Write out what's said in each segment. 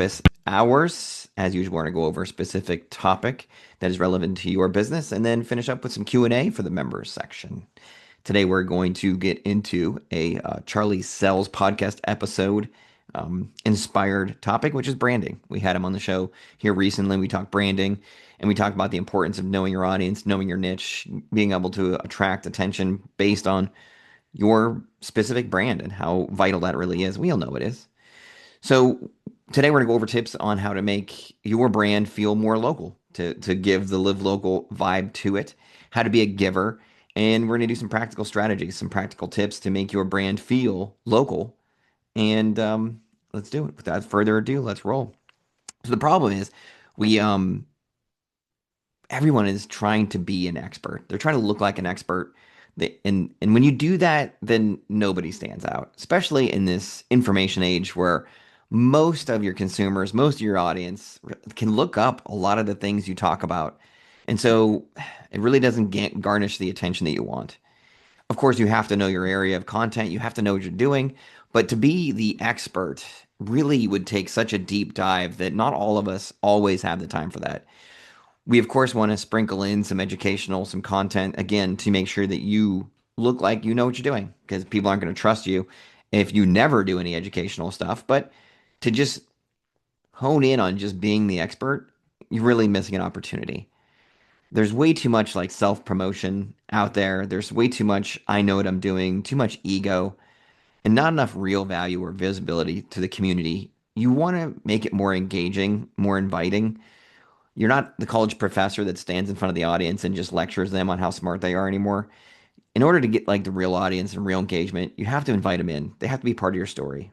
office hours. As usual, we're going to go over a specific topic that is relevant to your business and then finish up with some Q&A for the members section. Today, we're going to get into a Charlie Sells podcast episode inspired topic, which is branding. We had him on the show here recently. We talked branding and we talked about the importance of knowing your audience, knowing your niche, being able to attract attention based on your specific brand and how vital that really is. We all know it is. So today we're going to go over tips on how to make your brand feel more local, to give the live local vibe to it, how to be a giver, and we're going to do some practical strategies, some practical tips to make your brand feel local. And let's do it. Without further ado, let's roll. So the problem is we everyone is trying to be an expert. They're trying to look like an expert. And when you do that, then nobody stands out, especially in this information age where most of your consumers, most of your audience can look up a lot of the things you talk about. And so it really doesn't garnish the attention that you want. Of course, you have to know your area of content, you have to know what you're doing, but to be the expert really would take such a deep dive that not all of us always have the time for that. We, of course, want to sprinkle in some educational, some content, again, to make sure that you look like you know what you're doing because people aren't going to trust you if you never do any educational stuff. But to just hone in on just being the expert, you're really missing an opportunity. There's way too much like self promotion out there. There's way too much, I know what I'm doing, too much ego, and not enough real value or visibility to the community. You want to make it more engaging, more inviting. You're not the college professor that stands in front of the audience and just lectures them on how smart they are anymore. In order to get like the real audience and real engagement, you have to invite them in. They have to be part of your story.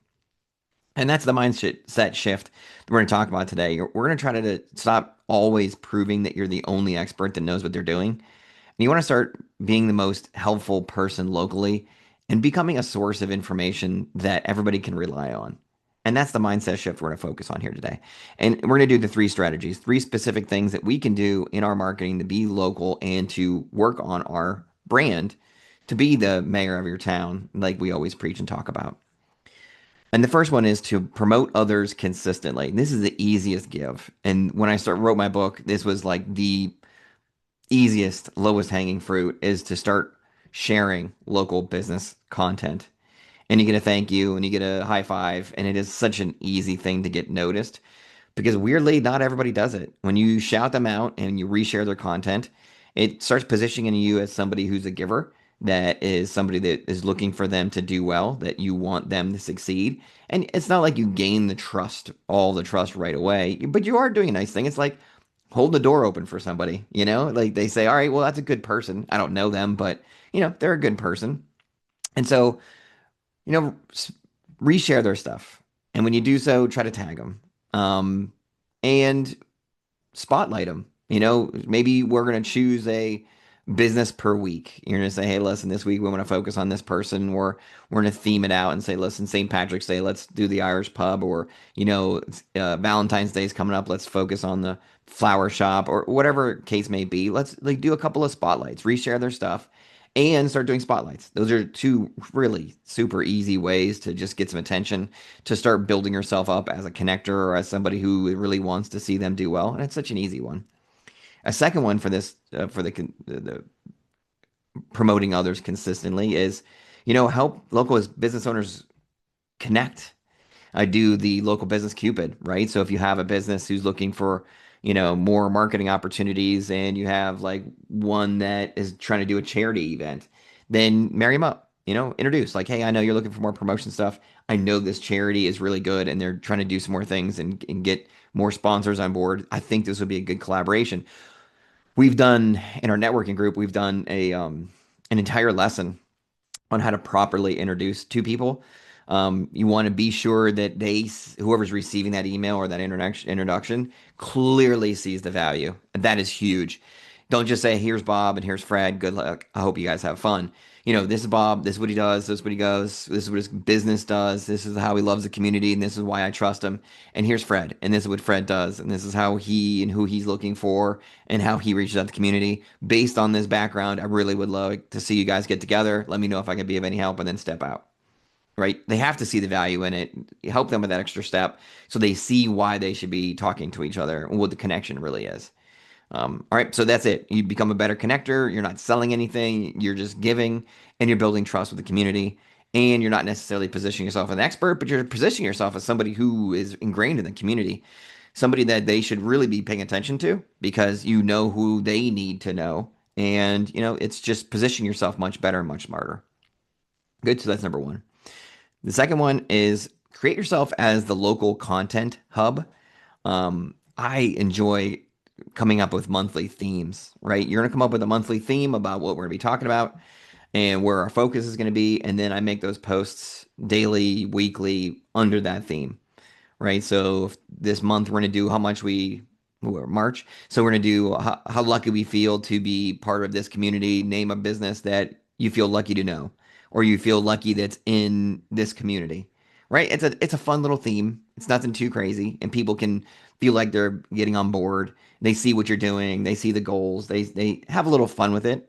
And that's the mindset shift that we're going to talk about today. We're going to try to stop always proving that you're the only expert that knows what they're doing. And you want to start being the most helpful person locally and becoming a source of information that everybody can rely on. And that's the mindset shift we're going to focus on here today. And we're going to do the three strategies, three specific things that we can do in our marketing to be local and to work on our brand to be the mayor of your town, like we always preach and talk about. And the first one is to promote others consistently. This is the easiest give. And when I wrote my book, this was like the easiest, lowest hanging fruit is to start sharing local business content. And you get a thank you and you get a high five. And it is such an easy thing to get noticed because weirdly, not everybody does it. When you shout them out and you reshare their content, it starts positioning you as somebody who's a giver, that is somebody that is looking for them to do well, that you want them to succeed. And it's not like you gain the trust, all the trust right away, but you are doing a nice thing. It's like hold the door open for somebody, like they say, all right, well, that's a good person. I don't know them, but they're a good person. And so, you know, reshare their stuff. And when you do so, try to tag them. And spotlight them. Maybe we're going to choose a business per week. You're going to say, hey, listen, this week we want to focus on this person, or we're going to theme it out and say, listen, St. Patrick's Day, let's do the Irish pub, or, Valentine's Day is coming up. Let's focus on the flower shop, or whatever case may be. Let's like do a couple of spotlights, reshare their stuff, and start doing spotlights. Those are two really super easy ways to just get some attention, to start building yourself up as a connector or as somebody who really wants to see them do well. And it's such an easy one. A second one for this, for the promoting others consistently is, help local business owners connect. I do the local business Cupid, right? So if you have a business who's looking for, more marketing opportunities and you have like one that is trying to do a charity event, then marry them up, introduce like, hey, I know you're looking for more promotion stuff. I know this charity is really good and they're trying to do some more things and get more sponsors on board. I think this would be a good collaboration. We've done in our networking group, we've done an entire lesson on how to properly introduce two people. You want to be sure that whoever's receiving that email or that introduction clearly sees the value. And that is huge. Don't just say, here's Bob and here's Fred. Good luck. I hope you guys have fun. This is Bob. This is what he does. This is what he goes. This is what his business does. This is how he loves the community. And this is why I trust him. And here's Fred. And this is what Fred does. And this is how he and who he's looking for and how he reaches out to the community. Based on this background, I really would love to see you guys get together. Let me know if I can be of any help and then step out. right? They have to see the value in it. Help them with that extra step so they see why they should be talking to each other and what the connection really is. All right, so that's it. You become a better connector. You're not selling anything. You're just giving, and you're building trust with the community. And you're not necessarily positioning yourself as an expert, but you're positioning yourself as somebody who is ingrained in the community, somebody that they should really be paying attention to because you know who they need to know. And it's just positioning yourself much better and much smarter. Good. So that's number one. The second one is create yourself as the local content hub. I enjoy coming up with monthly themes, right? You're going to come up with a monthly theme about what we're going to be talking about and where our focus is going to be. And then I make those posts daily, weekly under that theme, right? So if this month we're going to do how much March. So we're going to do how lucky we feel to be part of this community, name a business that you feel lucky to know, or you feel lucky that's in this community, right? It's a fun little theme. It's nothing too crazy, and people can feel like they're getting on board. They see what you're doing. They see the goals. They have a little fun with it.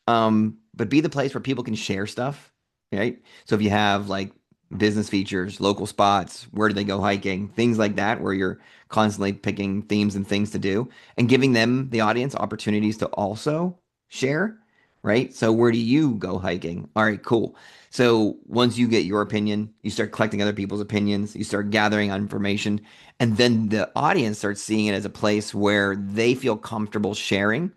But be the place where people can share stuff, right? So if you have like business features, local spots, where do they go hiking, things like that, where you're constantly picking themes and things to do and giving them, the audience, opportunities to also share, right? So where do you go hiking? All right, cool. So once you get your opinion, you start collecting other people's opinions, you start gathering on information, and then the audience starts seeing it as a place where they feel comfortable sharing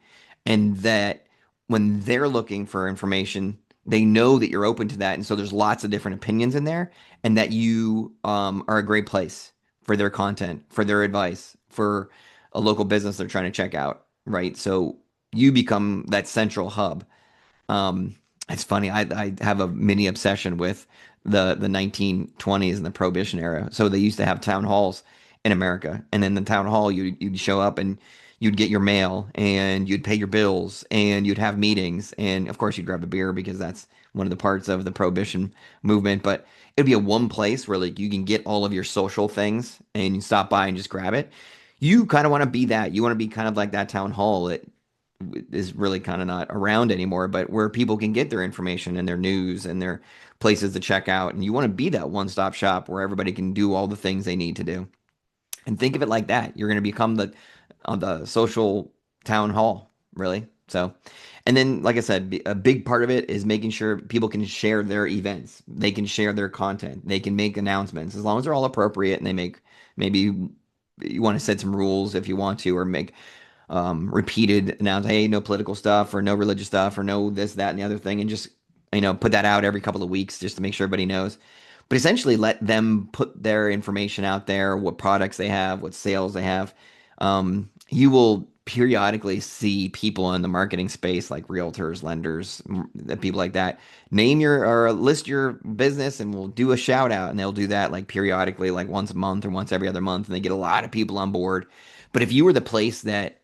and that when they're looking for information, they know that you're open to that. And so there's lots of different opinions in there, and that you are a great place for their content, for their advice, for a local business they're trying to check out, right? So you become that central hub. Um, it's funny. I have a mini obsession with the 1920s and the Prohibition era. So they used to have town halls in America, and in the town hall, you'd show up and you'd get your mail and you'd pay your bills and you'd have meetings, and of course you'd grab a beer because that's one of the parts of the Prohibition movement. But it'd be a one place where like you can get all of your social things and you stop by and just grab it. You kind of want to be that. You want to be kind of like that town hall that is really kind of not around anymore, but where people can get their information and their news and their places to check out. And you want to be that one stop shop where everybody can do all the things they need to do. And think of it like that. You're going to become the social town hall, really. So, and then, like I said, a big part of it is making sure people can share their events. They can share their content. They can make announcements as long as they're all appropriate and they make maybe you want to set some rules if you want to, or make repeated announce, hey, no political stuff or no religious stuff or no this, that, and the other thing, and just put that out every couple of weeks just to make sure everybody knows. But essentially, let them put their information out there, what products they have, what sales they have. You will periodically see people in the marketing space, like realtors, lenders, people like that, name your or list your business, and we'll do a shout out, and they'll do that like periodically, like once a month or once every other month, and they get a lot of people on board. But if you were the place that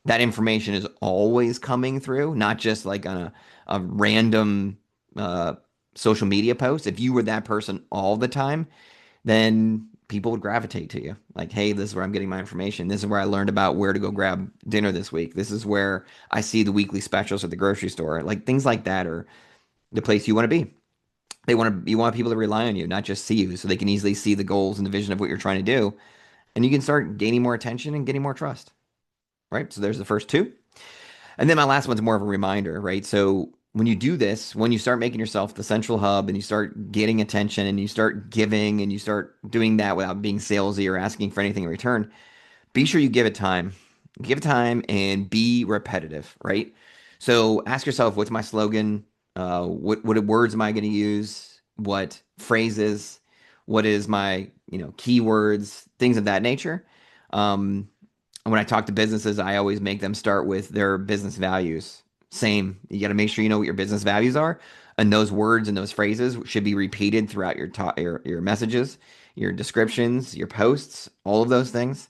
information is always coming through, not just like on a random uh, social media post. If you were that person all the time, then people would gravitate to you. Like, hey, this is where I'm getting my information. This is where I learned about where to go grab dinner this week. This is where I see the weekly specials at the grocery store. Like things like that are the place you want to be. You want people to rely on you, not just see you, so they can easily see the goals and the vision of what you're trying to do. And you can start gaining more attention and getting more trust. Right. So there's the first two. And then my last one's more of a reminder, right? So when you do this, when you start making yourself the central hub and you start getting attention and you start giving and you start doing that without being salesy or asking for anything in return, be sure you give it time. Give it time and be repetitive, right? So ask yourself, what's my slogan? What words am I going to use? What phrases? What is my, keywords? Things of that nature. Um, when I talk to businesses, I always make them start with their business values. Same. You got to make sure you know what your business values are, and those words and those phrases should be repeated throughout your messages, your descriptions, your posts, all of those things.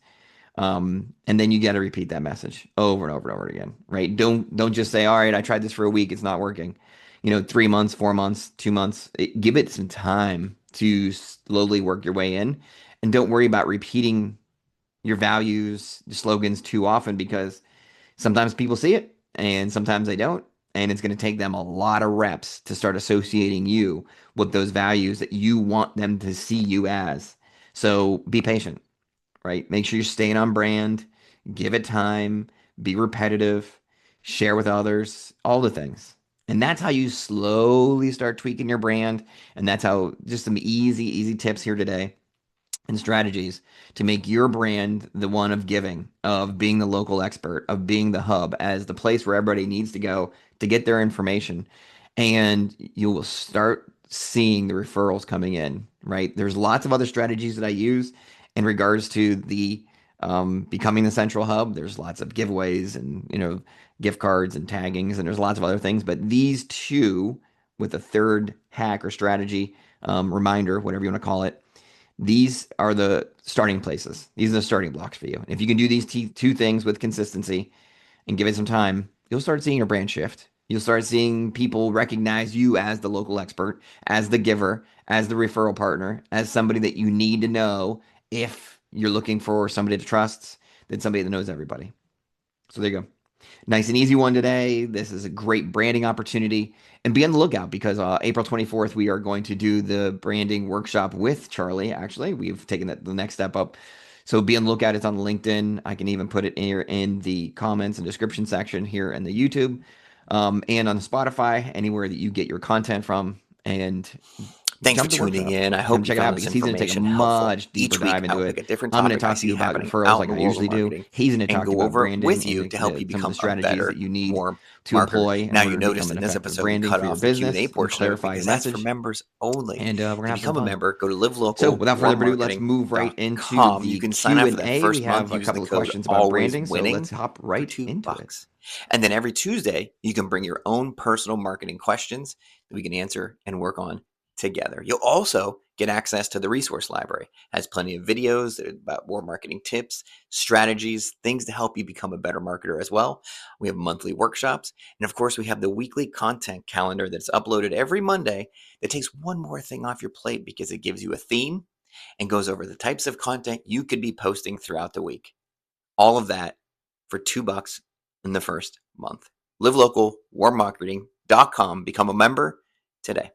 And then you got to repeat that message over and over and over again, right? Don't just say, all right, I tried this for a week, it's not working. 3 months, 4 months, 2 months. Give it some time to slowly work your way in, and don't worry about repeating your values, the slogans too often, because sometimes people see it and sometimes they don't. And it's going to take them a lot of reps to start associating you with those values that you want them to see you as. So be patient, right? Make sure you're staying on brand, give it time, be repetitive, share with others, all the things. And that's how you slowly start tweaking your brand. And that's how, just some easy tips here today and strategies to make your brand the one of giving, of being the local expert, of being the hub, as the place where everybody needs to go to get their information. And you will start seeing the referrals coming in, right? There's lots of other strategies that I use in regards to the becoming the central hub. There's lots of giveaways and, gift cards and taggings, and there's lots of other things. But these two, with a third hack or strategy, reminder, whatever you want to call it, these are the starting places. These are the starting blocks for you. And if you can do these two things with consistency and give it some time, you'll start seeing your brand shift. You'll start seeing people recognize you as the local expert, as the giver, as the referral partner, as somebody that you need to know if you're looking for somebody to trust, than somebody that knows everybody. So there you go. Nice and easy one today. This is a great branding opportunity. And be on the lookout, because April 24th, we are going to do the branding workshop with Charlie. Actually, we've taken the next step up. So be on the lookout. It's on LinkedIn. I can even put it here in the comments and description section here in the YouTube, and on Spotify, anywhere that you get your content from. And Thanks for jump to the tuning workshop. in. I Come hope you check it out, found this because he's going to take a information helpful. much deeper Each week, dive I into will it. pick a different I'm going to topic I talk to see you about happening referrals out like in I the world of usually do. marketing He's going to and talk to go you about over branding with you and to help you some of become the a strategies that better, you need more to marketer. employ in Now, you order to noticed become an in this effective episode, we branding cut for your off the Q&A business and portion of it clarify your because that's for message. members only. And we're going to To have some become a fun. member, go to So without further ado, let's move right into livelocal.warmmarketing.com. You the can sign up for that Q&A. We first month have a using the couple of code questions about branding, so let's ALWAYSWINNING hop for right into it. $2. And then every Tuesday, you can bring your own personal marketing questions that we can answer and work on together. You'll also get access to the resource library. It has plenty of videos about more marketing tips, strategies, things to help you become a better marketer as well. We have monthly workshops. And of course, we have the weekly content calendar that's uploaded every Monday that takes one more thing off your plate, because it gives you a theme and goes over the types of content you could be posting throughout the week. All of that for $2 in the first month. Live local, warmmarketing.com. Become a member today.